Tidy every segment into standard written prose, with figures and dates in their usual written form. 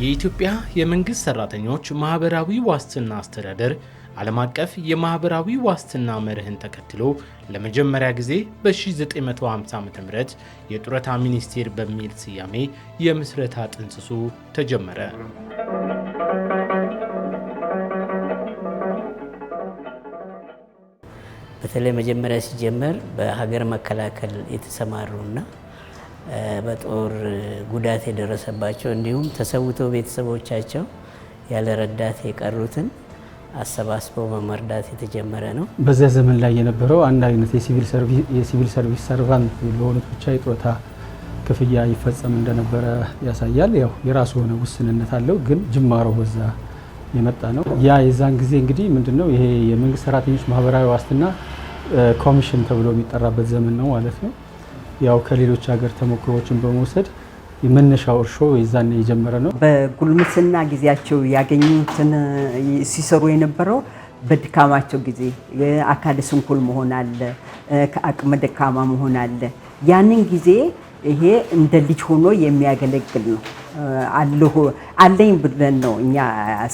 የኢትዮጵያ የመንግስት ሰራተኞች ማህበራዊ ዋስትና አስተዳደር ዓለም አቀፍ የማህበራዊ ዋስትና መርህን ተከትሎ ለመጀመሪያ ጊዜ በ1950 ዓ.ም የጡረታ ሚኒስቴር በሚል ስያሜ የምስረታ ጥንስሱ ተጀመረ። በተለይ መጀመሪያ ሲጀመር በሀገር መከላከል የተሰማሩና በጦር ጉዳት የደረሰባቸው እንዲሁም ተሰውተው ቤተሰቦቻቸው ያለ ረዳት የቀሩትን አሰባስበው በመርዳት የተጀመረ ነው። በዚያ ዘመን ላይ የነበረው አንድ አይነት የሲቪል ሰርቪስ ሰርቫንት ለሆኑት ብቻ የጡረታ ክፍያ ይፈጸም እንደነበረ ያሳያል። ያው የራሱ የሆነ ውስንነት አለው፣ ግን ጅማሮ በዛ የመጣ ነው። ያ የዛን ጊዜ እንግዲህ ምንድነው ይሄ የመንግስት ሰራተኞች ማህበራዊ ዋስትና ኮሚሽን ተብሎ የሚጠራበት ዘመን ነው ማለት ነው። ያው ከሌሎች ሀገር ተሞክሮዎችን በመውሰድ የመነሻው እርሾ የዛኔ የጀመረ ነው። በጉልምስና ጊዜያቸው ያገኙትን ሲሰሩ የነበረው በድካማቸው ጊዜ አካለ ስንኩል መሆን አለ፣ ከአቅመ ደካማ መሆን አለ። ያንን ጊዜ ይሄ እንደ ልጅ ሆኖ የሚያገለግል ነው። አለኝ ብለን ነው እኛ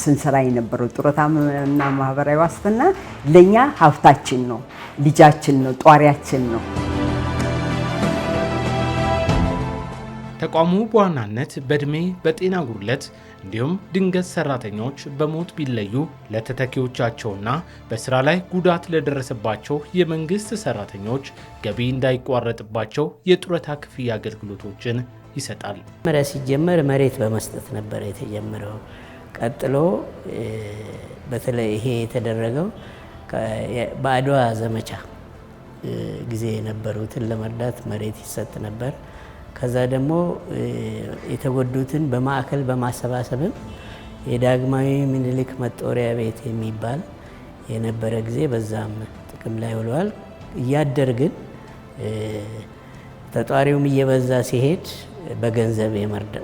ስንሰራ የነበረው። ጡረታና ማህበራዊ ዋስትና ለኛ ሀብታችን ነው፣ ልጃችን ነው፣ ጧሪያችን ነው። ተቋሙ በዋናነት በእድሜ በጤና ጉድለት እንዲሁም ድንገት ሰራተኞች በሞት ቢለዩ ለተተኪዎቻቸውና በስራ ላይ ጉዳት ለደረሰባቸው የመንግስት ሰራተኞች ገቢ እንዳይቋረጥባቸው የጡረታ ክፍያ አገልግሎቶችን ይሰጣል። መጀመሪያ ሲጀመር መሬት በመስጠት ነበር የተጀመረው። ቀጥሎ በተለይ ይሄ የተደረገው በአድዋ ዘመቻ ጊዜ የነበሩትን ለመርዳት መሬት ይሰጥ ነበር። ከዛ ደግሞ የተጎዱትን በማዕከል በማሰባሰብም የዳግማዊ ምኒልክ መጦሪያ ቤት የሚባል የነበረ ጊዜ በዛም ጥቅም ላይ ውለዋል። እያደር ግን ተጧሪውም እየበዛ ሲሄድ በገንዘብ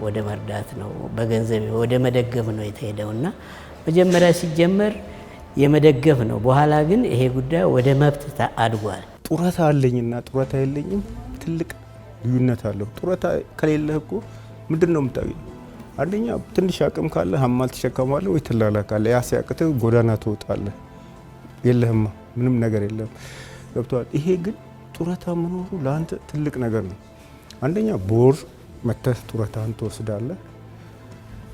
ወደ መርዳት ነው፣ በገንዘብ ወደ መደገፍ ነው የተሄደውና መጀመሪያ ሲጀመር የመደገፍ ነው። በኋላ ግን ይሄ ጉዳይ ወደ መብት አድጓል። ጡረታ አለኝና ጡረታ የለኝም ትልቅ ልዩነት አለው። ጡረታ ከሌለህ እኮ ምንድን ነው የምታገኘው? አንደኛ ትንሽ አቅም ካለ ሀማል ትሸከማለህ ወይ ትላላካለህ። ያ ሲያቅትህ ጎዳና ትወጣለህ። የለህማ ምንም ነገር የለም። ገብቶሃል? ይሄ ግን ጡረታ መኖሩ ለአንተ ትልቅ ነገር ነው። አንደኛ በወር መተህ ጡረታህን ትወስዳለህ።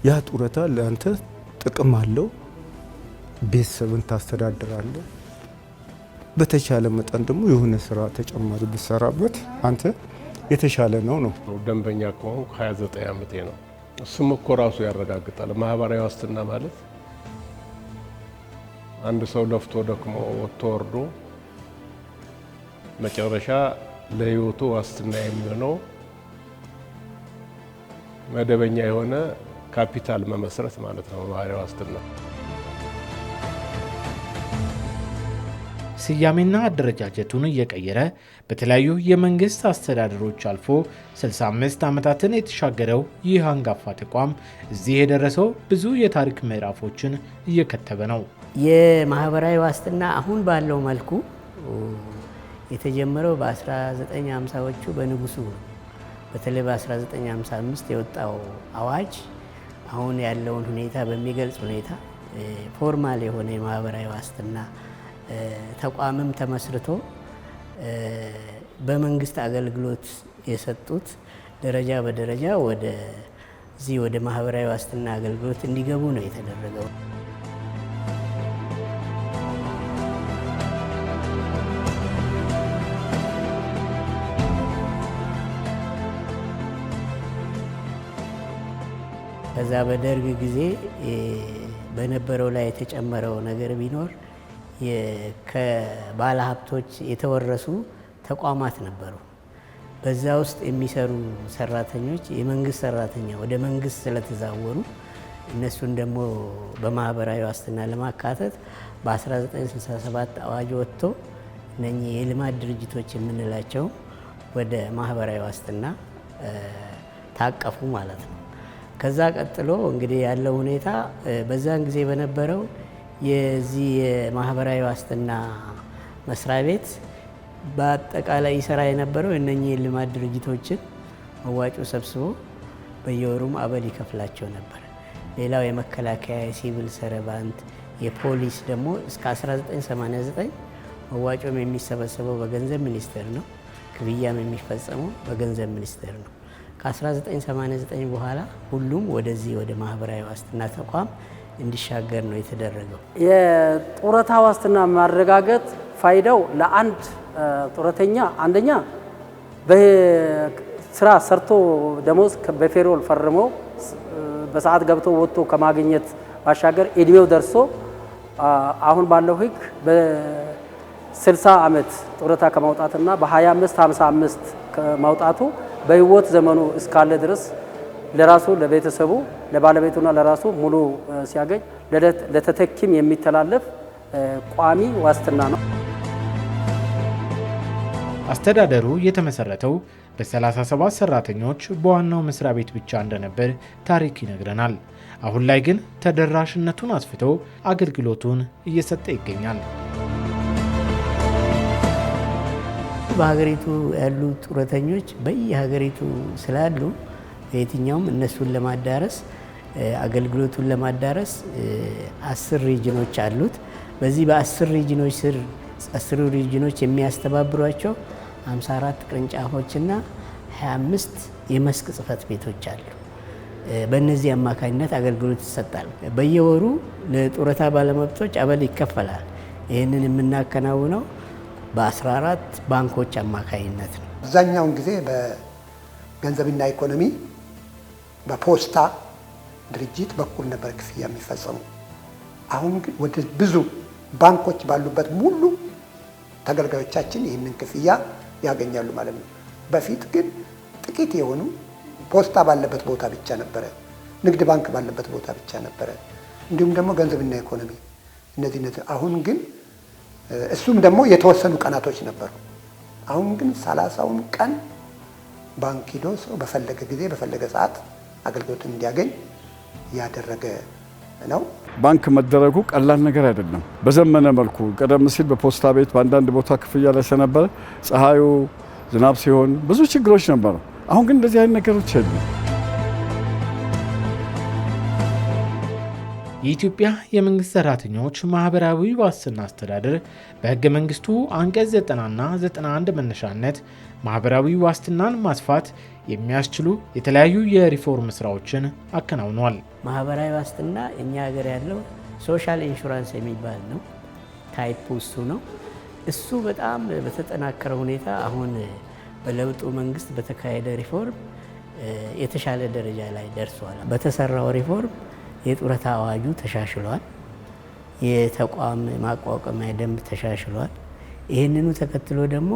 ያ ጡረታ ለአንተ ጥቅም አለው። ቤተሰብን ታስተዳድራለህ። በተቻለ መጠን ደግሞ የሆነ ስራ ተጨማሪ ብትሰራበት አንተ የተሻለ ነው። ደንበኛ ከሆንኩ 29 ዓመቴ ነው። እሱም እኮ ራሱ ያረጋግጣል። ማህበራዊ ዋስትና ማለት አንድ ሰው ለፍቶ ደክሞ ወጥቶ ወርዶ መጨረሻ ለህይወቱ ዋስትና የሚሆነው መደበኛ የሆነ ካፒታል መመስረት ማለት ነው ማህበራዊ ዋስትና። ስያሜና አደረጃጀቱን እየቀየረ በተለያዩ የመንግስት አስተዳደሮች አልፎ 65 ዓመታትን የተሻገረው ይህ አንጋፋ ተቋም እዚህ የደረሰው ብዙ የታሪክ ምዕራፎችን እየከተበ ነው። የማህበራዊ ዋስትና አሁን ባለው መልኩ የተጀመረው በ1950ዎቹ በንጉሱ ነው። በተለይ በ1955 የወጣው አዋጅ አሁን ያለውን ሁኔታ በሚገልጽ ሁኔታ ፎርማል የሆነ የማህበራዊ ዋስትና ተቋምም ተመስርቶ በመንግስት አገልግሎት የሰጡት ደረጃ በደረጃ ወደ ማህበራዊ ዋስትና አገልግሎት እንዲገቡ ነው የተደረገው። ከዛ በደርግ ጊዜ በነበረው ላይ የተጨመረው ነገር ቢኖር ከባለ ሀብቶች የተወረሱ ተቋማት ነበሩ። በዛ ውስጥ የሚሰሩ ሰራተኞች የመንግስት ሰራተኛ ወደ መንግስት ስለተዛወሩ እነሱን ደግሞ በማህበራዊ ዋስትና ለማካተት በ1967 አዋጅ ወጥቶ እነኚህ የልማት ድርጅቶች የምንላቸው ወደ ማህበራዊ ዋስትና ታቀፉ ማለት ነው። ከዛ ቀጥሎ እንግዲህ ያለው ሁኔታ በዛን ጊዜ በነበረው የዚህ የማህበራዊ ዋስትና መስሪያ ቤት በአጠቃላይ ይሰራ የነበረው እነኚህ ልማት ድርጅቶችን መዋጮ ሰብስቦ በየወሩም አበል ይከፍላቸው ነበር። ሌላው የመከላከያ የሲቪል ሰርቫንት የፖሊስ ደግሞ እስከ 1989 መዋጮም የሚሰበሰበው በገንዘብ ሚኒስቴር ነው። ክፍያም የሚፈጸመው በገንዘብ ሚኒስቴር ነው። ከ1989 በኋላ ሁሉም ወደዚህ ወደ ማህበራዊ ዋስትና ተቋም እንዲሻገር ነው የተደረገው። የጡረታ ዋስትና ማረጋገጥ ፋይዳው ለአንድ ጡረተኛ አንደኛ በስራ ሰርቶ ደሞዝ በፌሮል ፈርሞ በሰዓት ገብቶ ወጥቶ ከማግኘት ባሻገር እድሜው ደርሶ አሁን ባለው ሕግ በ60 ዓመት ጡረታ ከማውጣትና በ25 55 ከማውጣቱ በህይወት ዘመኑ እስካለ ድረስ ለራሱ ለቤተሰቡ ለባለቤቱና ለራሱ ሙሉ ሲያገኝ ለተተኪም የሚተላለፍ ቋሚ ዋስትና ነው። አስተዳደሩ የተመሰረተው በ37 ሰራተኞች በዋናው መስሪያ ቤት ብቻ እንደነበር ታሪክ ይነግረናል። አሁን ላይ ግን ተደራሽነቱን አስፍቶ አገልግሎቱን እየሰጠ ይገኛል። በሀገሪቱ ያሉ ጡረተኞች በየሀገሪቱ ስላሉ በየትኛውም እነሱን ለማዳረስ አገልግሎቱን ለማዳረስ 10 ሪጅኖች አሉት። በዚህ በ10 ሪጅኖች ስር 10 ሪጅኖች የሚያስተባብሯቸው 54 ቅርንጫፎችና 25 የመስክ ጽህፈት ቤቶች አሉ። በእነዚህ አማካኝነት አገልግሎት ይሰጣል። በየወሩ ለጡረታ ባለመብቶች አበል ይከፈላል። ይህንን የምናከናውነው በ14 ባንኮች አማካኝነት ነው። አብዛኛውን ጊዜ በገንዘብና ኢኮኖሚ በፖስታ ድርጅት በኩል ነበር ክፍያ የሚፈጸሙ። አሁን ግን ወደ ብዙ ባንኮች ባሉበት ሙሉ ተገልጋዮቻችን ይህንን ክፍያ ያገኛሉ ማለት ነው። በፊት ግን ጥቂት የሆኑ ፖስታ ባለበት ቦታ ብቻ ነበረ፣ ንግድ ባንክ ባለበት ቦታ ብቻ ነበረ፣ እንዲሁም ደግሞ ገንዘብና ኢኮኖሚ እነዚህ። አሁን ግን እሱም ደግሞ የተወሰኑ ቀናቶች ነበሩ። አሁን ግን 30ውን ቀን ባንክ ሄዶ ሰው በፈለገ ጊዜ በፈለገ ሰዓት አገልግሎት እንዲያገኝ ያደረገ ነው። ባንክ መደረጉ ቀላል ነገር አይደለም። በዘመነ መልኩ ቀደም ሲል በፖስታ ቤት በአንዳንድ ቦታ ክፍያ ላይ ስለነበረ ፀሐዩ፣ ዝናብ ሲሆን ብዙ ችግሮች ነበሩ። አሁን ግን እንደዚህ አይነት ነገሮች የሉም። የኢትዮጵያ የመንግስት ሰራተኞች ማህበራዊ ዋስትና አስተዳደር በሕገ መንግስቱ አንቀጽ 90ና 91 መነሻነት ማህበራዊ ዋስትናን ማስፋት የሚያስችሉ የተለያዩ የሪፎርም ስራዎችን አከናውኗል። ማህበራዊ ዋስትና እኛ ሀገር ያለው ሶሻል ኢንሹራንስ የሚባል ነው። ታይፑ እሱ ነው። እሱ በጣም በተጠናከረ ሁኔታ አሁን በለውጡ መንግስት በተካሄደ ሪፎርም የተሻለ ደረጃ ላይ ደርሷል። በተሰራው ሪፎርም የጡረታ አዋጁ ተሻሽሏል። የተቋም ማቋቋሚያ ደንብ ተሻሽሏል። ይህንኑ ተከትሎ ደግሞ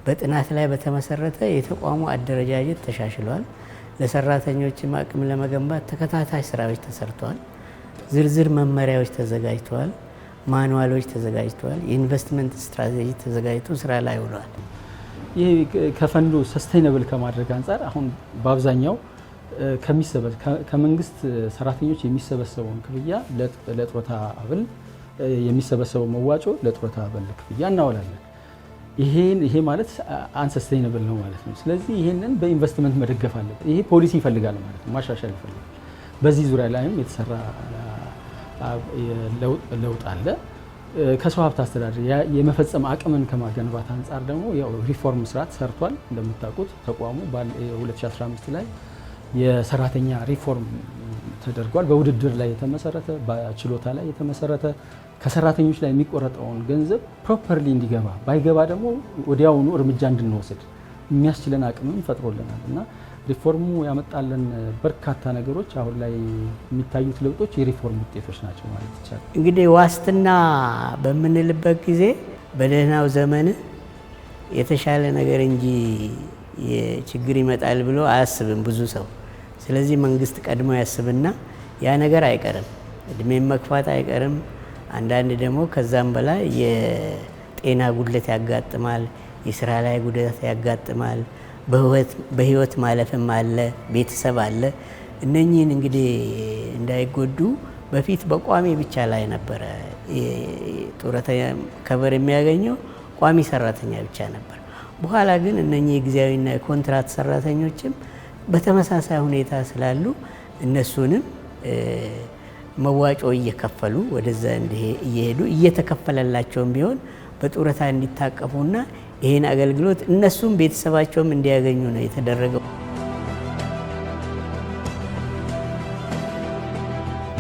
በጥናት ላይ በተመሰረተ የተቋሙ አደረጃጀት ተሻሽሏል። ለሰራተኞችም አቅም ለመገንባት ተከታታይ ስራዎች ተሰርተዋል። ዝርዝር መመሪያዎች ተዘጋጅተዋል። ማኑዋሎች ተዘጋጅተዋል። የኢንቨስትመንት ስትራቴጂ ተዘጋጅቶ ስራ ላይ ውሏል። ይህ ከፈንዱ ሰስቴይነብል ከማድረግ አንጻር አሁን በአብዛኛው ከመንግስት ሰራተኞች የሚሰበሰበውን ክፍያ ለጡረታ አበል የሚሰበሰበው መዋጮ ለጡረታ አበል ክፍያ እናውላለን። ይሄ ማለት አንሰስቴይነብል ነው ማለት ነው። ስለዚህ ይሄንን በኢንቨስትመንት መደገፍ አለበት። ይሄ ፖሊሲ ይፈልጋል ማለት ነው፣ ማሻሻል ይፈልጋል። በዚህ ዙሪያ ላይም የተሰራ ለውጥ አለ። ከሰው ሀብት አስተዳደር የመፈጸም አቅምን ከማገንባት አንጻር ደግሞ ያው ሪፎርም ስርዓት ሰርቷል። እንደምታውቁት ተቋሙ በ2015 ላይ የሰራተኛ ሪፎርም ተደርጓል። በውድድር ላይ የተመሰረተ በችሎታ ላይ የተመሰረተ ከሰራተኞች ላይ የሚቆረጠውን ገንዘብ ፕሮፐርሊ እንዲገባ ባይገባ ደግሞ ወዲያውኑ እርምጃ እንድንወስድ የሚያስችለን አቅምም ፈጥሮልናል እና ሪፎርሙ ያመጣለን በርካታ ነገሮች አሁን ላይ የሚታዩት ለውጦች የሪፎርም ውጤቶች ናቸው ማለት ይቻላል። እንግዲህ ዋስትና በምንልበት ጊዜ በደህናው ዘመን የተሻለ ነገር እንጂ ችግር ይመጣል ብሎ አያስብም ብዙ ሰው። ስለዚህ መንግስት ቀድሞ ያስብና ያ ነገር አይቀርም፣ እድሜም መግፋት አይቀርም። አንዳንድ ደግሞ ከዛም በላይ የጤና ጉድለት ያጋጥማል፣ የስራ ላይ ጉዳት ያጋጥማል፣ በህይወት ማለፍም አለ፣ ቤተሰብ አለ። እነኚህን እንግዲህ እንዳይጎዱ በፊት በቋሚ ብቻ ላይ ነበረ ጡረታ ከበር የሚያገኘው ቋሚ ሰራተኛ ብቻ ነበር። በኋላ ግን እነኚህ የጊዜያዊና የኮንትራት ሰራተኞችም በተመሳሳይ ሁኔታ ስላሉ እነሱንም መዋጮ እየከፈሉ ወደዛ እየሄዱ እየተከፈለላቸውም ቢሆን በጡረታ እንዲታቀፉና ይህን አገልግሎት እነሱም ቤተሰባቸውም እንዲያገኙ ነው የተደረገው።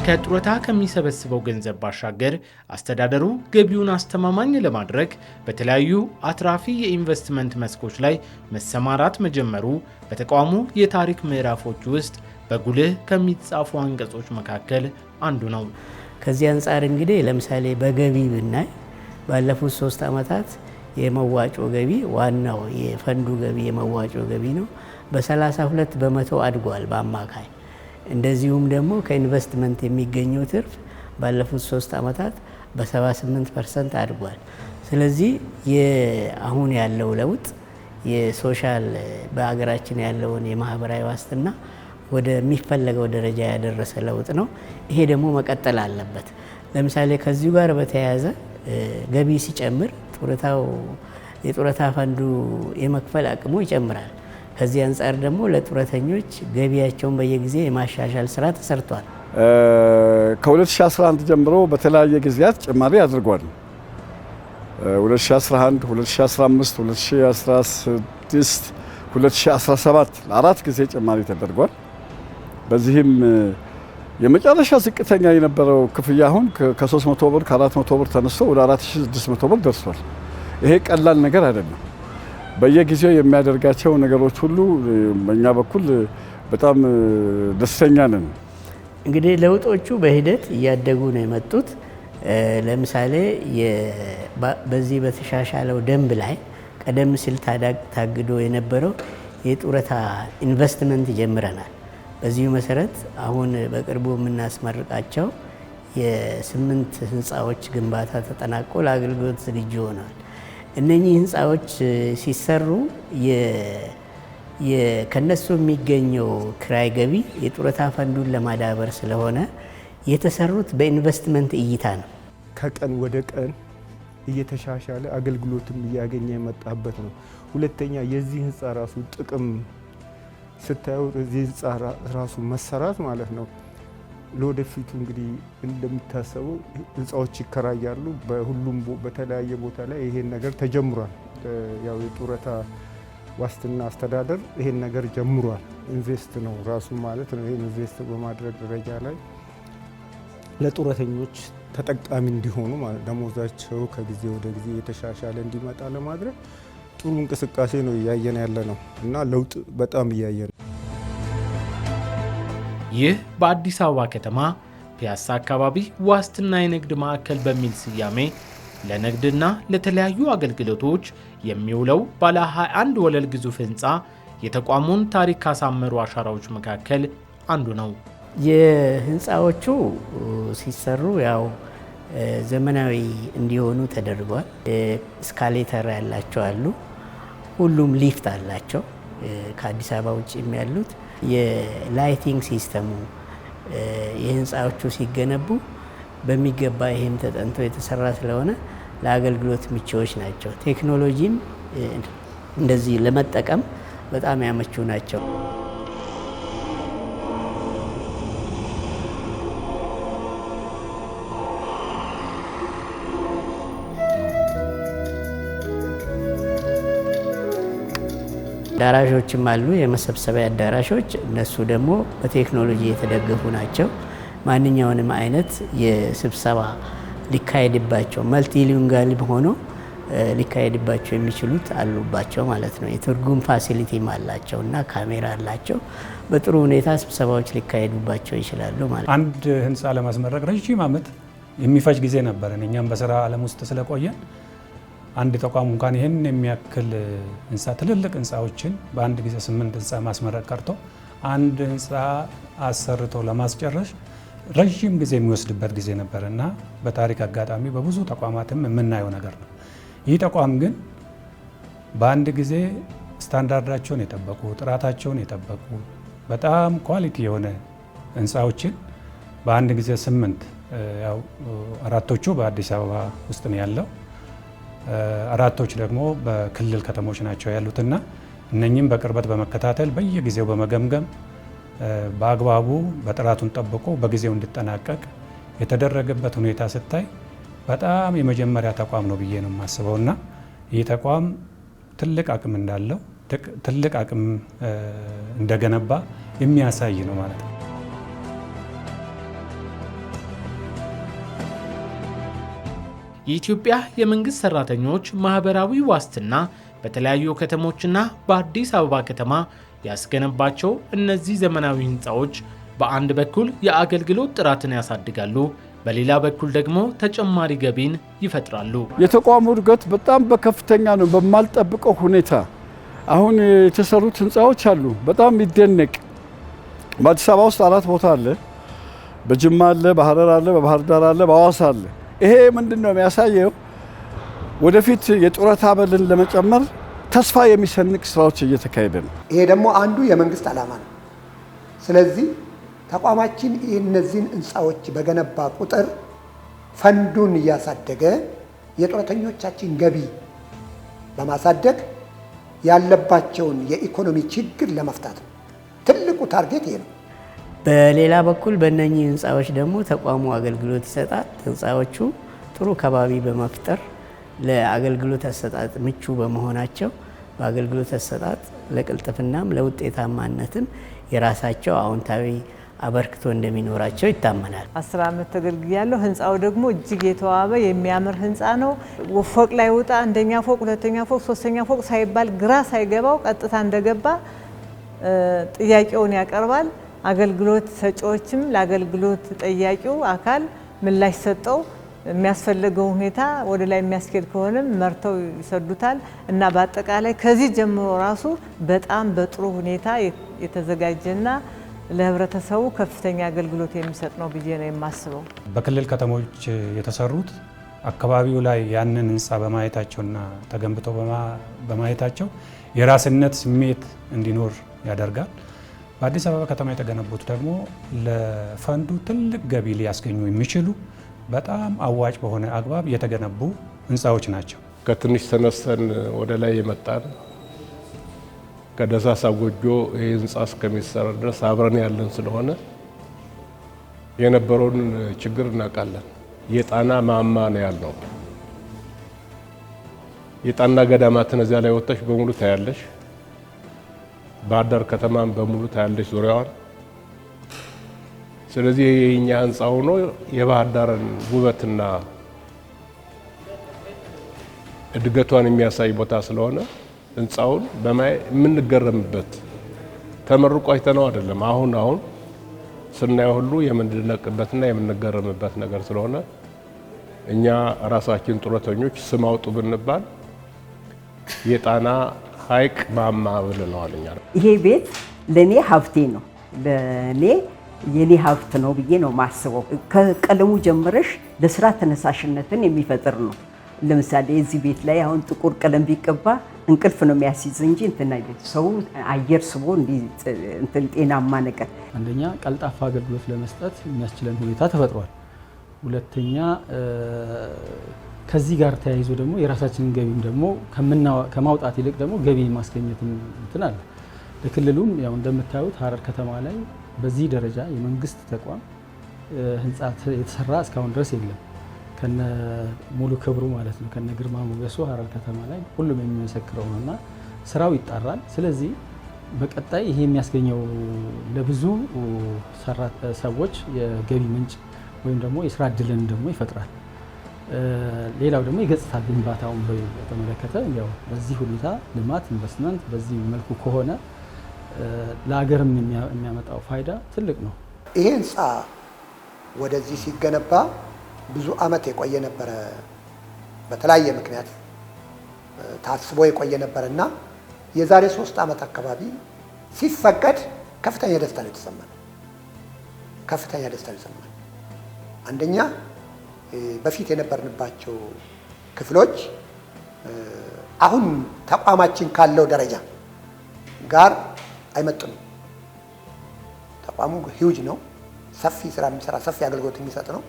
ከጡረታ ከሚሰበስበው ገንዘብ ባሻገር አስተዳደሩ ገቢውን አስተማማኝ ለማድረግ በተለያዩ አትራፊ የኢንቨስትመንት መስኮች ላይ መሰማራት መጀመሩ በተቋሙ የታሪክ ምዕራፎች ውስጥ በጉልህ ከሚጻፉ አንቀጾች መካከል አንዱ ነው። ከዚህ አንጻር እንግዲህ ለምሳሌ በገቢ ብናይ ባለፉት 3 ዓመታት የመዋጮ ገቢ ዋናው የፈንዱ ገቢ የመዋጮ ገቢ ነው በ32 በመቶ አድጓል በአማካይ። እንደዚሁም ደግሞ ከኢንቨስትመንት የሚገኘው ትርፍ ባለፉት 3 ዓመታት በ78% አድጓል። ስለዚህ አሁን ያለው ለውጥ የሶሻል በሀገራችን ያለውን የማህበራዊ ዋስትና ወደሚፈለገው ደረጃ ያደረሰ ለውጥ ነው። ይሄ ደግሞ መቀጠል አለበት። ለምሳሌ ከዚሁ ጋር በተያያዘ ገቢ ሲጨምር የጡረታ ፈንዱ የመክፈል አቅሙ ይጨምራል። ከዚህ አንጻር ደግሞ ለጡረተኞች ገቢያቸውን በየጊዜ የማሻሻል ስራ ተሰርቷል። ከ2011 ጀምሮ በተለያየ ጊዜያት ጭማሪ አድርጓል። 2011፣ 2015፣ 2016፣ 2017 ለ4 ጊዜ ጭማሪ ተደርጓል። በዚህም የመጨረሻ ዝቅተኛ የነበረው ክፍያ አሁን ከ300 ብር ከ400 ብር ተነስቶ ወደ 4600 ብር ደርሷል። ይሄ ቀላል ነገር አይደለም። በየጊዜው የሚያደርጋቸው ነገሮች ሁሉ በእኛ በኩል በጣም ደስተኛ ነን። እንግዲህ ለውጦቹ በሂደት እያደጉ ነው የመጡት። ለምሳሌ በዚህ በተሻሻለው ደንብ ላይ ቀደም ሲል ታግዶ የነበረው የጡረታ ኢንቨስትመንት ጀምረናል። በዚሁ መሰረት አሁን በቅርቡ የምናስመርቃቸው የ8 ህንፃዎች ግንባታ ተጠናቆ ለአገልግሎት ዝግጁ ሆነዋል። እነኚህ ህንፃዎች ሲሰሩ ከነሱ የሚገኘው ክራይ ገቢ የጡረታ ፈንዱን ለማዳበር ስለሆነ የተሰሩት በኢንቨስትመንት እይታ ነው። ከቀን ወደ ቀን እየተሻሻለ አገልግሎትም እያገኘ የመጣበት ነው። ሁለተኛ የዚህ ህንፃ ራሱ ጥቅም ስታየው የዚህ ህንፃ ራሱ መሰራት ማለት ነው ለወደፊቱ እንግዲህ እንደሚታሰበው ህንፃዎች ይከራያሉ። በሁሉም በተለያየ ቦታ ላይ ይሄን ነገር ተጀምሯል። ያው የጡረታ ዋስትና አስተዳደር ይሄን ነገር ጀምሯል። ኢንቨስት ነው ራሱ ማለት ነው። ይሄን ኢንቨስት በማድረግ ደረጃ ላይ ለጡረተኞች ተጠቃሚ እንዲሆኑ ማለት ደሞዛቸው ከጊዜ ወደ ጊዜ የተሻሻለ እንዲመጣ ለማድረግ ጥሩ እንቅስቃሴ ነው እያየን ያለ ነው እና ለውጥ በጣም እያየን ነው። ይህ በአዲስ አበባ ከተማ ፒያሳ አካባቢ ዋስትና የንግድ ማዕከል በሚል ስያሜ ለንግድና ለተለያዩ አገልግሎቶች የሚውለው ባለ 21 ወለል ግዙፍ ህንፃ የተቋሙን ታሪክ ካሳመሩ አሻራዎች መካከል አንዱ ነው። የህንፃዎቹ ሲሰሩ ያው ዘመናዊ እንዲሆኑ ተደርጓል። እስካሌተር ያላቸው አሉ። ሁሉም ሊፍት አላቸው። ከአዲስ አበባ ውጭ ያሉት የላይቲንግ ሲስተሙ የህንፃዎቹ ሲገነቡ በሚገባ ይህም ተጠንቶ የተሰራ ስለሆነ ለአገልግሎት ምቹዎች ናቸው። ቴክኖሎጂን እንደዚህ ለመጠቀም በጣም ያመቹ ናቸው። አዳራሾችም አሉ፣ የመሰብሰቢያ አዳራሾች። እነሱ ደግሞ በቴክኖሎጂ የተደገፉ ናቸው። ማንኛውንም አይነት የስብሰባ ሊካሄድባቸው መልቲሊንጋል ሆኖ ሊካሄድባቸው የሚችሉት አሉባቸው ማለት ነው። የትርጉም ፋሲሊቲም አላቸው እና ካሜራ አላቸው። በጥሩ ሁኔታ ስብሰባዎች ሊካሄዱባቸው ይችላሉ ማለት ነው። አንድ ህንፃ ለማስመረቅ ረዥም ዓመት የሚፈጅ ጊዜ ነበረን። እኛም በስራ ዓለም ውስጥ ስለቆየን አንድ ተቋም እንኳን ይህን የሚያክል ህንፃ ትልልቅ ህንፃዎችን በአንድ ጊዜ 8 ህንፃ ማስመረቅ ቀርቶ አንድ ህንፃ አሰርቶ ለማስጨረሽ ረዥም ጊዜ የሚወስድበት ጊዜ ነበር እና በታሪክ አጋጣሚ በብዙ ተቋማትም የምናየው ነገር ነው። ይህ ተቋም ግን በአንድ ጊዜ ስታንዳርዳቸውን የጠበቁ ጥራታቸውን የጠበቁ በጣም ኳሊቲ የሆነ ህንፃዎችን በአንድ ጊዜ 8 ያው 4ቶቹ በአዲስ አበባ ውስጥ ነው ያለው፣ 4ቶች ደግሞ በክልል ከተሞች ናቸው ያሉትና እነኚህም በቅርበት በመከታተል በየጊዜው በመገምገም በአግባቡ በጥራቱን ጠብቆ በጊዜው እንዲጠናቀቅ የተደረገበት ሁኔታ ስታይ በጣም የመጀመሪያ ተቋም ነው ብዬ ነው የማስበው እና ይህ ተቋም ትልቅ አቅም እንዳለው ትልቅ አቅም እንደገነባ የሚያሳይ ነው ማለት ነው። የኢትዮጵያ የመንግስት ሰራተኞች ማህበራዊ ዋስትና በተለያዩ ከተሞችና በአዲስ አበባ ከተማ ያስገነባቸው እነዚህ ዘመናዊ ህንፃዎች በአንድ በኩል የአገልግሎት ጥራትን ያሳድጋሉ፣ በሌላ በኩል ደግሞ ተጨማሪ ገቢን ይፈጥራሉ። የተቋሙ እድገት በጣም በከፍተኛ ነው። በማልጠብቀው ሁኔታ አሁን የተሰሩት ህንፃዎች አሉ። በጣም ይደነቅ። በአዲስ አበባ ውስጥ 4 ቦታ አለ። በጅማ አለ፣ በሐረር አለ፣ በባህር ዳር አለ፣ በሐዋሳ አለ። ይሄ ምንድነው የሚያሳየው? ወደፊት የጡረታ አበልን ለመጨመር ተስፋ የሚሰንቅ ስራዎች እየተካሄደ ነው። ይሄ ደግሞ አንዱ የመንግስት ዓላማ ነው። ስለዚህ ተቋማችን እነዚህን ህንፃዎች በገነባ ቁጥር ፈንዱን እያሳደገ የጡረተኞቻችን ገቢ በማሳደግ ያለባቸውን የኢኮኖሚ ችግር ለመፍታት ነው። ትልቁ ታርጌት ይሄ ነው። በሌላ በኩል በእነኚህ ህንፃዎች ደግሞ ተቋሙ አገልግሎት ይሰጣል። ህንፃዎቹ ጥሩ ከባቢ በመፍጠር ለአገልግሎት አሰጣጥ ምቹ በመሆናቸው በአገልግሎት አሰጣጥ ለቅልጥፍናም ለውጤታማነትም የራሳቸው አዎንታዊ አበርክቶ እንደሚኖራቸው ይታመናል። 10 ዓመት ተገልግያለሁ። ህንፃው ደግሞ እጅግ የተዋበ የሚያምር ህንፃ ነው። ፎቅ ላይ ውጣ፣ አንደኛ ፎቅ፣ ሁለተኛ ፎቅ፣ ሶስተኛ ፎቅ ሳይባል ግራ ሳይገባው ቀጥታ እንደገባ ጥያቄውን ያቀርባል። አገልግሎት ሰጪዎችም ለአገልግሎት ጠያቂው አካል ምላሽ ሰጠው የሚያስፈልገው ሁኔታ ወደ ላይ የሚያስኬድ ከሆነም መርተው ይሰዱታል እና በአጠቃላይ ከዚህ ጀምሮ ራሱ በጣም በጥሩ ሁኔታ የተዘጋጀና ለህብረተሰቡ ከፍተኛ አገልግሎት የሚሰጥ ነው ብዬ ነው የማስበው። በክልል ከተሞች የተሰሩት አካባቢው ላይ ያንን ህንፃ በማየታቸውና ተገንብቶ በማየታቸው የራስነት ስሜት እንዲኖር ያደርጋል። በአዲስ አበባ ከተማ የተገነቡት ደግሞ ለፈንዱ ትልቅ ገቢ ሊያስገኙ የሚችሉ በጣም አዋጭ በሆነ አግባብ የተገነቡ ህንፃዎች ናቸው። ከትንሽ ተነስተን ወደ ላይ የመጣን ከደሳሳ ጎጆ ይህ ህንፃ እስከሚሰራ ድረስ አብረን ያለን ስለሆነ የነበረውን ችግር እናውቃለን። የጣና ማማ ነው ያልነው። የጣና ገዳማትን እዚያ ላይ ወጥተሽ በሙሉ ታያለሽ። ባህር ዳር ከተማን በሙሉ ታያለሽ ዙሪያዋን። ስለዚህ የኛ ህንፃ ሆኖ የባህር ዳርን ውበትና እድገቷን የሚያሳይ ቦታ ስለሆነ ህንፃውን በማይ የምንገረምበት ተመርቆ አይተነው አይደለም። አሁን ስናየው ሁሉ የምንደነቅበትና የምንገረምበት ነገር ስለሆነ እኛ ራሳችን ጡረተኞች ስም አውጡ ብንባል የጣና ሐይቅ ማማ ብለናል። ይሄ ቤት ለኔ ሀብቴ ነው። ለኔ የኔ ሀብት ነው ብዬ ነው ማስበው። ከቀለሙ ጀምረሽ ለስራ ተነሳሽነትን የሚፈጥር ነው። ለምሳሌ እዚህ ቤት ላይ አሁን ጥቁር ቀለም ቢቀባ እንቅልፍ ነው የሚያስይዝ እንጂ እንትና ሰው አየር ስቦ እንትን ጤናማ ነገር። አንደኛ ቀልጣፋ አገልግሎት ለመስጠት የሚያስችለን ሁኔታ ተፈጥሯል። ሁለተኛ ከዚህ ጋር ተያይዞ ደግሞ የራሳችንን ገቢም ደግሞ ከማውጣት ይልቅ ደግሞ ገቢ ማስገኘት እንትን አለ። ለክልሉም ያው እንደምታዩት ሐረር ከተማ ላይ በዚህ ደረጃ የመንግስት ተቋም ህንፃ የተሰራ እስካሁን ድረስ የለም። ከነ ሙሉ ክብሩ ማለት ነው፣ ከነ ግርማ ሞገሱ ሐረር ከተማ ላይ ሁሉም የሚመሰክረው ነውና ስራው ይጣራል። ስለዚህ በቀጣይ ይሄ የሚያስገኘው ለብዙ ሰዎች የገቢ ምንጭ ወይም ደግሞ የስራ እድልን ደግሞ ይፈጥራል። ሌላው ደግሞ የገጽታ ግንባታውን በተመለከተ ያው በዚህ ሁኔታ ልማት ኢንቨስትመንት በዚህ መልኩ ከሆነ ለሀገርም የሚያመጣው ፋይዳ ትልቅ ነው። ይሄ ህንፃ ወደዚህ ሲገነባ ብዙ አመት የቆየ ነበረ። በተለያየ ምክንያት ታስቦ የቆየ ነበረ እና የዛሬ 3 ዓመት አካባቢ ሲፈቀድ ከፍተኛ ደስታ ነው የተሰማን። ከፍተኛ ደስታ ነው የተሰማን። አንደኛ በፊት የነበርንባቸው ክፍሎች አሁን ተቋማችን ካለው ደረጃ ጋር አይመጥኑም። ተቋሙ ሂውጅ ነው፣ ሰፊ ስራ የሚሰራ ሰፊ አገልግሎት የሚሰጥ ነው።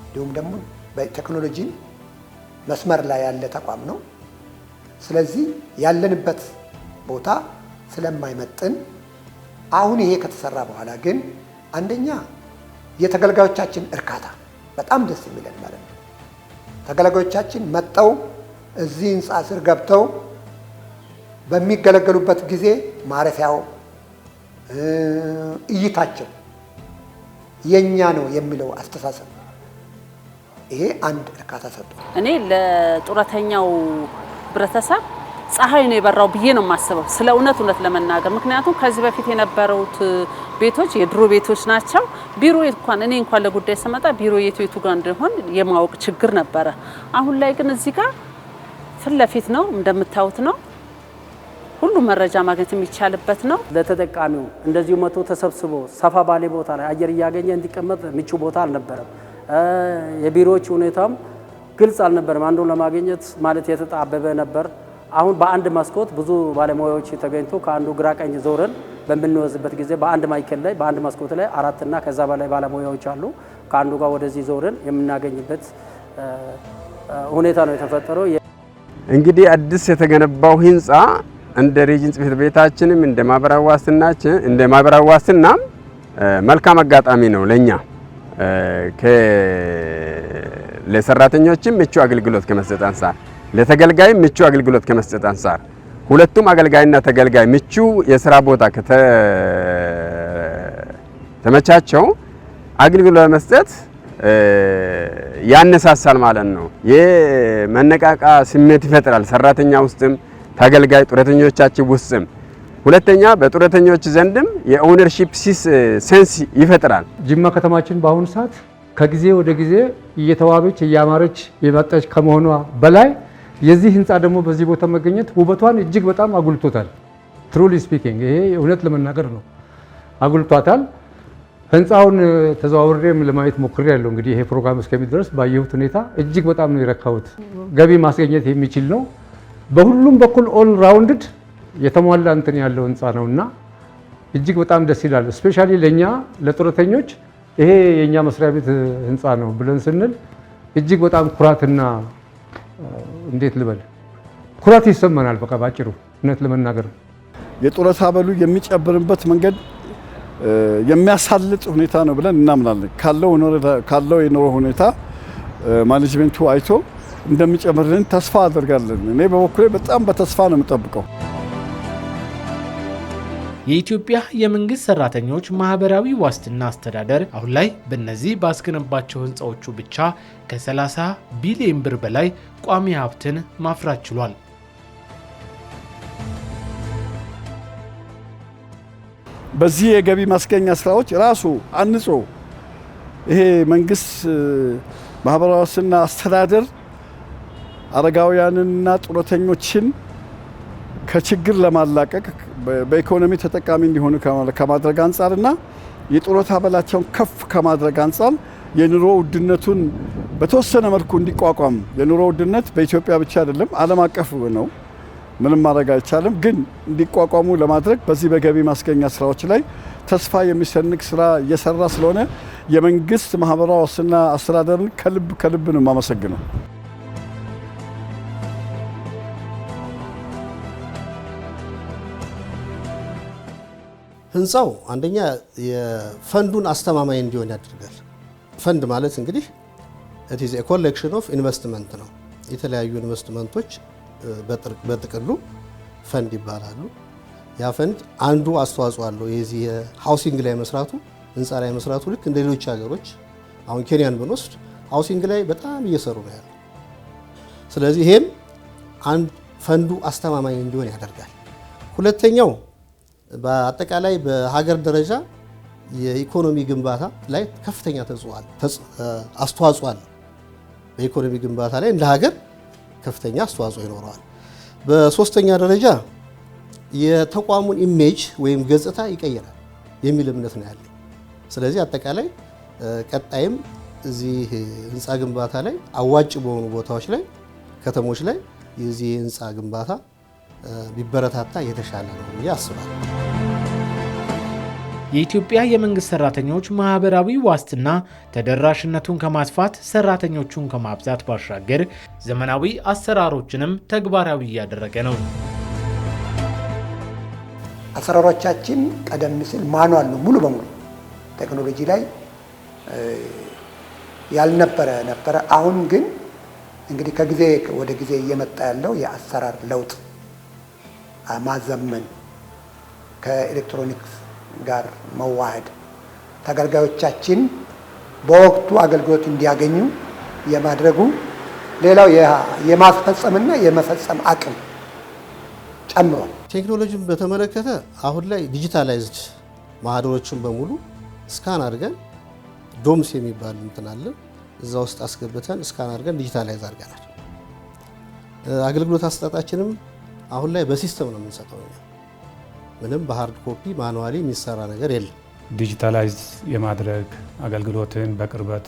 እንዲሁም ደግሞ በቴክኖሎጂ መስመር ላይ ያለ ተቋም ነው። ስለዚህ ያለንበት ቦታ ስለማይመጥን አሁን ይሄ ከተሰራ በኋላ ግን አንደኛ የተገልጋዮቻችን እርካታ በጣም ደስ የሚለን ማለት ነው። ተገልጋዮቻችን መጠው እዚህ ህንፃ ስር ገብተው በሚገለገሉበት ጊዜ ማረፊያው እይታቸው የኛ ነው የሚለው አስተሳሰብ ይሄ አንድ እርካታ ሰጥቷል። እኔ ለጡረተኛው ህብረተሰብ ፀሐይ ነው የበራው ብዬ ነው የማስበው ስለ እውነት ለመናገር። ምክንያቱም ከዚህ በፊት የነበሩት ቤቶች የድሮ ቤቶች ናቸው። ቢሮ እኔ እንኳን ለጉዳይ ስመጣ ቢሮ የቱ ጋር እንደሆነ የማወቅ ችግር ነበረ። አሁን ላይ ግን እዚህ ጋር ፊት ለፊት ነው እንደምታዩት ነው። ሁሉ መረጃ ማግኘት የሚቻልበት ነው። ለተጠቃሚው እንደዚሁ መቶ ተሰብስቦ ሰፋ ባለ ቦታ ላይ አየር እያገኘ እንዲቀመጥ ምቹ ቦታ አልነበረም። የቢሮዎች ሁኔታም ግልጽ አልነበረም። አንዱን ለማግኘት ማለት የተጣበበ ነበር። አሁን በአንድ መስኮት ብዙ ባለሙያዎች ተገኝቶ ከአንዱ ግራ ቀኝ ዞረን በምንወዝበት ጊዜ በአንድ ማይከል ላይ በአንድ መስኮት ላይ 4 እና ከዛ በላይ ባለሙያዎች አሉ። ከአንዱ ጋር ወደዚህ ዞረን የምናገኝበት ሁኔታ ነው የተፈጠረው። እንግዲህ አዲስ የተገነባው ህንፃ እንደ ሪጅን ጽሕፈት ቤታችንም እንደ ማህበራዊ ዋስትና መልካም አጋጣሚ ነው ለኛ ለሰራተኞችም ምቹ አገልግሎት ከመስጠት አንፃር ለተገልጋይ ምቹ አገልግሎት ከመስጠት አንፃር ሁለቱም አገልጋይና ተገልጋይ ምቹ የሥራ ቦታ ከተመቻቸው አገልግሎት ለመስጠት ያነሳሳል ማለት ነው። የመነቃቃ ስሜት ይፈጥራል ሰራተኛ ውስጥም ተገልጋይ ጡረተኞቻችን ውስጥም። ሁለተኛ በጡረተኞች ዘንድም የኦነርሺፕ ሴንስ ይፈጥራል። ጅማ ከተማችን በአሁኑ ሰዓት ከጊዜ ወደ ጊዜ እየተዋበች እያማረች የመጣች ከመሆኗ በላይ የዚህ ህንፃ ደግሞ በዚህ ቦታ መገኘት ውበቷን እጅግ በጣም አጉልቶታል። ትሩሊ ስፒኪንግ ይሄ እውነት ለመናገር ነው አጉልቷታል። ህንፃውን ተዘዋውሬም ለማየት ሞክሬያለሁ። እንግዲህ ይሄ ፕሮግራም እስከሚደርስ ባየሁት ሁኔታ እጅግ በጣም ነው የረካሁት። ገቢ ማስገኘት የሚችል ነው። በሁሉም በኩል ኦል ራውንድድ የተሟላ እንትን ያለው ህንፃ ነውና እጅግ በጣም ደስ ይላል። ስፔሻሊ ለኛ ለጡረተኞች ይሄ የኛ መስሪያ ቤት ህንፃ ነው ብለን ስንል እጅግ በጣም ኩራትና እንዴት ልበል ኩራት ይሰማናል። በቃ ባጭሩ እውነት ለመናገር የጡረታ አበሉ የሚጨብርበት መንገድ የሚያሳልጥ ሁኔታ ነው ብለን እናምናለን። ካለው የኑሮ ሁኔታ ማኔጅመንቱ አይቶ እንደሚጨምርልን ተስፋ አደርጋለን። እኔ በበኩሌ በጣም በተስፋ ነው የምጠብቀው። የኢትዮጵያ የመንግስት ሰራተኞች ማህበራዊ ዋስትና አስተዳደር አሁን ላይ በእነዚህ ባስገነባቸው ህንፃዎቹ ብቻ ከ30 ቢሊዮን ብር በላይ ቋሚ ሀብትን ማፍራት ችሏል። በዚህ የገቢ ማስገኛ ስራዎች ራሱ አንጾ ይሄ መንግስት ማህበራዊ ዋስትና አስተዳደር አረጋውያንና ጡረተኞችን ከችግር ለማላቀቅ በኢኮኖሚ ተጠቃሚ እንዲሆኑ ከማድረግ አንጻርና የጡረታ አበላቸውን ከፍ ከማድረግ አንጻር የኑሮ ውድነቱን በተወሰነ መልኩ እንዲቋቋም የኑሮ ውድነት በኢትዮጵያ ብቻ አይደለም ዓለም አቀፍ ነው። ምንም ማድረግ አይቻልም፣ ግን እንዲቋቋሙ ለማድረግ በዚህ በገቢ ማስገኛ ስራዎች ላይ ተስፋ የሚሰንቅ ስራ እየሰራ ስለሆነ የመንግስት ማህበራዊ ዋስትና አስተዳደርን ከልብ ነው የማመሰግነው። ህንፃው አንደኛ የፈንዱን አስተማማኝ እንዲሆን ያደርጋል። ፈንድ ማለት እንግዲህ it is a collection of investment ነው። የተለያዩ ኢንቨስትመንቶች በጥቅሉ ፈንድ ይባላሉ። ያ ፈንድ አንዱ አስተዋጽኦ አለው። የዚህ ሃውሲንግ ላይ መስራቱ ህንፃ ላይ መስራቱ ልክ እንደ ሌሎች ሀገሮች አሁን ኬንያን ብንወስድ ሃውሲንግ ላይ በጣም እየሰሩ ነው ያለው። ስለዚህ ይሄም አንድ ፈንዱ አስተማማኝ እንዲሆን ያደርጋል። ሁለተኛው በአጠቃላይ በሀገር ደረጃ የኢኮኖሚ ግንባታ ላይ ከፍተኛ አስተዋጽኦ አለው። በኢኮኖሚ ግንባታ ላይ እንደ ሀገር ከፍተኛ አስተዋጽኦ ይኖረዋል። በሶስተኛ ደረጃ የተቋሙን ኢሜጅ ወይም ገጽታ ይቀይራል የሚል እምነት ነው ያለኝ። ስለዚህ አጠቃላይ ቀጣይም እዚህ ህንፃ ግንባታ ላይ አዋጭ በሆኑ ቦታዎች ላይ ከተሞች ላይ የዚህ ህንፃ ግንባታ ቢበረታታ የተሻለ ነው ብዬ አስባለሁ። የኢትዮጵያ የመንግስት ሰራተኞች ማህበራዊ ዋስትና ተደራሽነቱን ከማስፋት ሰራተኞቹን ከማብዛት ባሻገር ዘመናዊ አሰራሮችንም ተግባራዊ እያደረገ ነው። አሰራሮቻችን ቀደም ሲል ማኑዋል ነው ሙሉ በሙሉ ቴክኖሎጂ ላይ ያልነበረ ነበረ። አሁን ግን እንግዲህ ከጊዜ ወደ ጊዜ እየመጣ ያለው የአሰራር ለውጥ ማዘመን፣ ከኤሌክትሮኒክስ ጋር መዋሃድ፣ ተገልጋዮቻችን በወቅቱ አገልግሎት እንዲያገኙ የማድረጉ ሌላው የማስፈጸምና የመፈጸም አቅም ጨምሯል። ቴክኖሎጂን በተመለከተ አሁን ላይ ዲጂታላይዝድ ማህደሮችን በሙሉ ስካን አድርገን ዶምስ የሚባል እንትን አለ እዛ ውስጥ አስገብተን ስካን አድርገን ዲጂታላይዝ አድርገናል። አገልግሎት አሰጣጣችንም አሁን ላይ በሲስተም ነው የምንሰጠው። ምንም በሃርድ ኮፒ ማኑዋሊ የሚሰራ ነገር የለም። ዲጂታላይዝ የማድረግ አገልግሎትን በቅርበት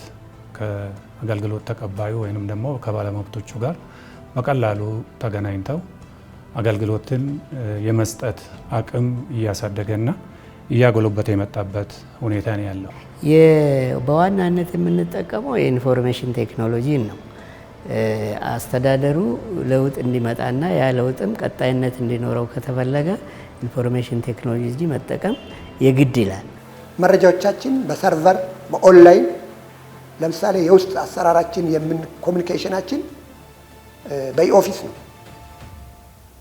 ከአገልግሎት ተቀባዩ ወይንም ደግሞ ከባለመብቶቹ ጋር በቀላሉ ተገናኝተው አገልግሎትን የመስጠት አቅም እያሳደገና እያጎለበተ የመጣበት ሁኔታ ነው ያለው። በዋናነት የምንጠቀመው የኢንፎርሜሽን ቴክኖሎጂን ነው። አስተዳደሩ ለውጥ እንዲመጣና ያ ለውጥም ቀጣይነት እንዲኖረው ከተፈለገ ኢንፎርሜሽን ቴክኖሎጂ መጠቀም የግድ ይላል። መረጃዎቻችን በሰርቨር በኦንላይን ለምሳሌ የውስጥ አሰራራችን ኮሚኒኬሽናችን በኢኦፊስ ነው።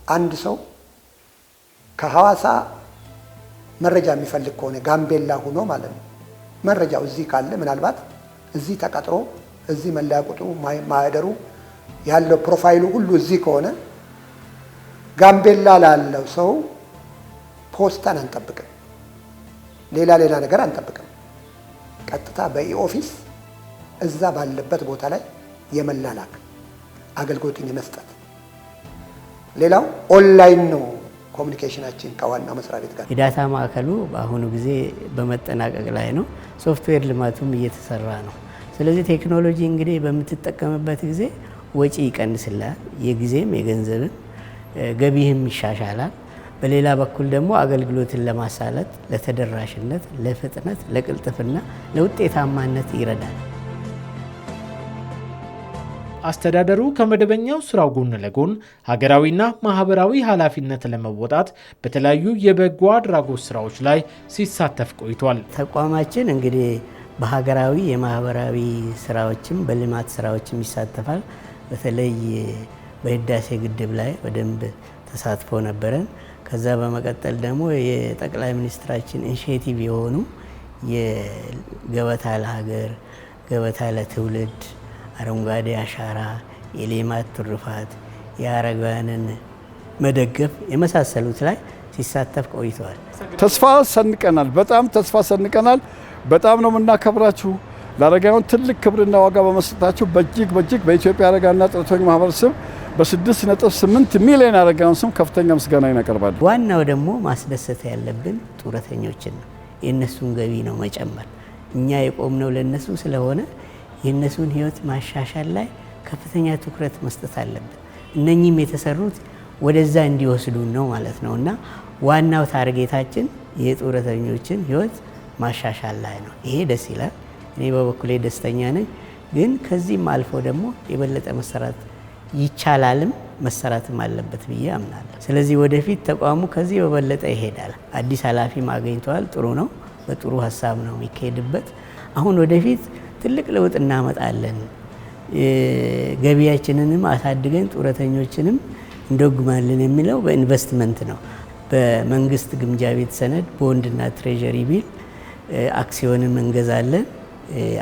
አንድ ሰው ከሐዋሳ መረጃ የሚፈልግ ከሆነ ጋምቤላ ሆኖ ማለት ነው መረጃው እዚህ ካለ ምናልባት እዚህ ተቀጥሮ እዚህ መለያ ቁጥሩ ማህደሩ ያለው ፕሮፋይሉ ሁሉ እዚህ ከሆነ ጋምቤላ ላለው ሰው ፖስታን አንጠብቅም፣ ሌላ ነገር አንጠብቅም። ቀጥታ በኢኦፊስ እዛ ባለበት ቦታ ላይ የመላላክ አገልግሎትን የመስጠት ሌላው ኦንላይን ነው ኮሚኒኬሽናችን ከዋናው መስሪያ ቤት ጋር። የዳታ ማዕከሉ በአሁኑ ጊዜ በመጠናቀቅ ላይ ነው። ሶፍትዌር ልማቱም እየተሰራ ነው። ስለዚህ ቴክኖሎጂ እንግዲህ በምትጠቀምበት ጊዜ ወጪ ይቀንስላል፣ የጊዜም የገንዘብም ገቢህም ይሻሻላል። በሌላ በኩል ደግሞ አገልግሎትን ለማሳለጥ፣ ለተደራሽነት፣ ለፍጥነት፣ ለቅልጥፍና፣ ለውጤታማነት ይረዳል። አስተዳደሩ ከመደበኛው ስራው ጎን ለጎን ሀገራዊና ማህበራዊ ኃላፊነት ለመወጣት በተለያዩ የበጎ አድራጎት ስራዎች ላይ ሲሳተፍ ቆይቷል። ተቋማችን እንግዲህ በሀገራዊ የማህበራዊ ስራዎችም በልማት ስራዎችም ይሳተፋል። በተለይ በህዳሴ ግድብ ላይ በደንብ ተሳትፎ ነበረን። ከዛ በመቀጠል ደግሞ የጠቅላይ ሚኒስትራችን ኢኒሼቲቭ የሆኑ የገበታ ለሀገር፣ ገበታ ለትውልድ፣ አረንጓዴ አሻራ፣ የሌማት ትሩፋት፣ የአረጋውያንን መደገፍ የመሳሰሉት ላይ ሲሳተፍ ቆይተዋል። ተስፋ ሰንቀናል። በጣም ተስፋ ሰንቀናል። በጣም ነው የምናከብራችሁ። ለአረጋውያን ትልቅ ክብርና ዋጋ በመስጠታችሁ በእጅግ በኢትዮጵያ አረጋውያንና ጡረተኞች ማህበር ስም በ6.8 ሚሊዮን አረጋውያን ስም ከፍተኛ ምስጋና ይናቀርባል። ዋናው ደግሞ ማስደሰት ያለብን ጡረተኞችን ነው። የእነሱን ገቢ ነው መጨመር። እኛ የቆምነው ለነሱ ስለሆነ የእነሱን ህይወት ማሻሻል ላይ ከፍተኛ ትኩረት መስጠት አለብን። እነኚህም የተሰሩት ወደዛ እንዲወስዱ ነው ማለት ነው እና ዋናው ታርጌታችን የጡረተኞችን ህይወት ማሻሻል ላይ ነው። ይሄ ደስ ይላል። እኔ በበኩሌ ደስተኛ ነኝ። ግን ከዚህም አልፎ ደግሞ የበለጠ መሰራት ይቻላልም መሰራትም አለበት ብዬ አምናለሁ። ስለዚህ ወደፊት ተቋሙ ከዚህ በበለጠ ይሄዳል። አዲስ ኃላፊም አግኝተዋል። ጥሩ ነው። በጥሩ ሀሳብ ነው የሚካሄድበት። አሁን ወደፊት ትልቅ ለውጥ እናመጣለን። ገቢያችንንም አሳድገን ጡረተኞችንም እንደጉማለን የሚለው በኢንቨስትመንት ነው። በመንግስት ግምጃ ቤት ሰነድ ቦንድና ትሬዠሪ ቢል አክሲዮንም እንገዛለን።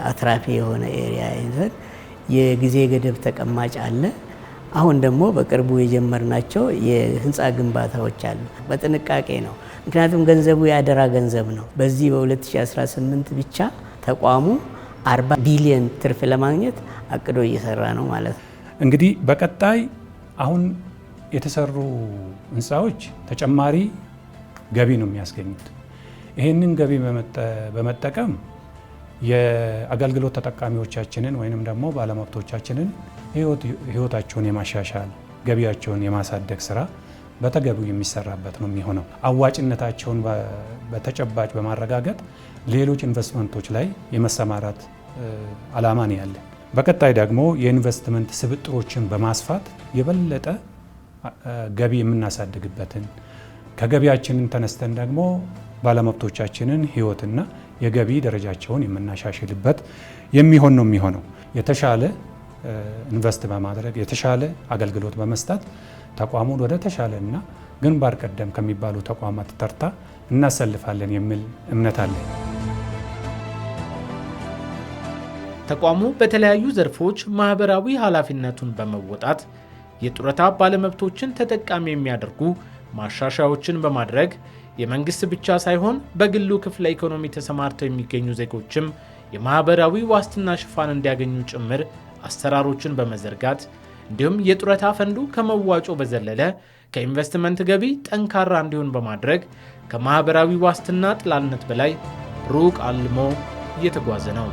አትራፊ የሆነ ኤሪያ ይዘን የጊዜ ገደብ ተቀማጭ አለ። አሁን ደግሞ በቅርቡ የጀመርናቸው የህንፃ ግንባታዎች አሉ። በጥንቃቄ ነው፣ ምክንያቱም ገንዘቡ የአደራ ገንዘብ ነው። በዚህ በ2018 ብቻ ተቋሙ 40 ቢሊዮን ትርፍ ለማግኘት አቅዶ እየሰራ ነው ማለት ነው። እንግዲህ በቀጣይ አሁን የተሰሩ ህንፃዎች ተጨማሪ ገቢ ነው የሚያስገኙት። ይህንን ገቢ በመጠቀም የአገልግሎት ተጠቃሚዎቻችንን ወይንም ደግሞ ባለመብቶቻችንን ህይወታቸውን የማሻሻል ገቢያቸውን የማሳደግ ስራ በተገቢው የሚሰራበት ነው የሚሆነው። አዋጭነታቸውን በተጨባጭ በማረጋገጥ ሌሎች ኢንቨስትመንቶች ላይ የመሰማራት አላማ ነው ያለን። በቀጣይ ደግሞ የኢንቨስትመንት ስብጥሮችን በማስፋት የበለጠ ገቢ የምናሳድግበትን ከገቢያችንን ተነስተን ደግሞ ባለመብቶቻችንን ህይወትና የገቢ ደረጃቸውን የምናሻሽልበት የሚሆን ነው የሚሆነው። የተሻለ ኢንቨስት በማድረግ የተሻለ አገልግሎት በመስጠት ተቋሙን ወደ ተሻለና ግንባር ቀደም ከሚባሉ ተቋማት ተርታ እናሰልፋለን የሚል እምነት አለ። ተቋሙ በተለያዩ ዘርፎች ማህበራዊ ኃላፊነቱን በመወጣት የጡረታ ባለመብቶችን ተጠቃሚ የሚያደርጉ ማሻሻያዎችን በማድረግ የመንግስት ብቻ ሳይሆን በግሉ ክፍለ ኢኮኖሚ ተሰማርተው የሚገኙ ዜጎችም የማህበራዊ ዋስትና ሽፋን እንዲያገኙ ጭምር አሰራሮችን በመዘርጋት እንዲሁም የጡረታ ፈንዱ ከመዋጮ በዘለለ ከኢንቨስትመንት ገቢ ጠንካራ እንዲሆን በማድረግ ከማህበራዊ ዋስትና ጥላነት በላይ ሩቅ አልሞ እየተጓዘ ነው።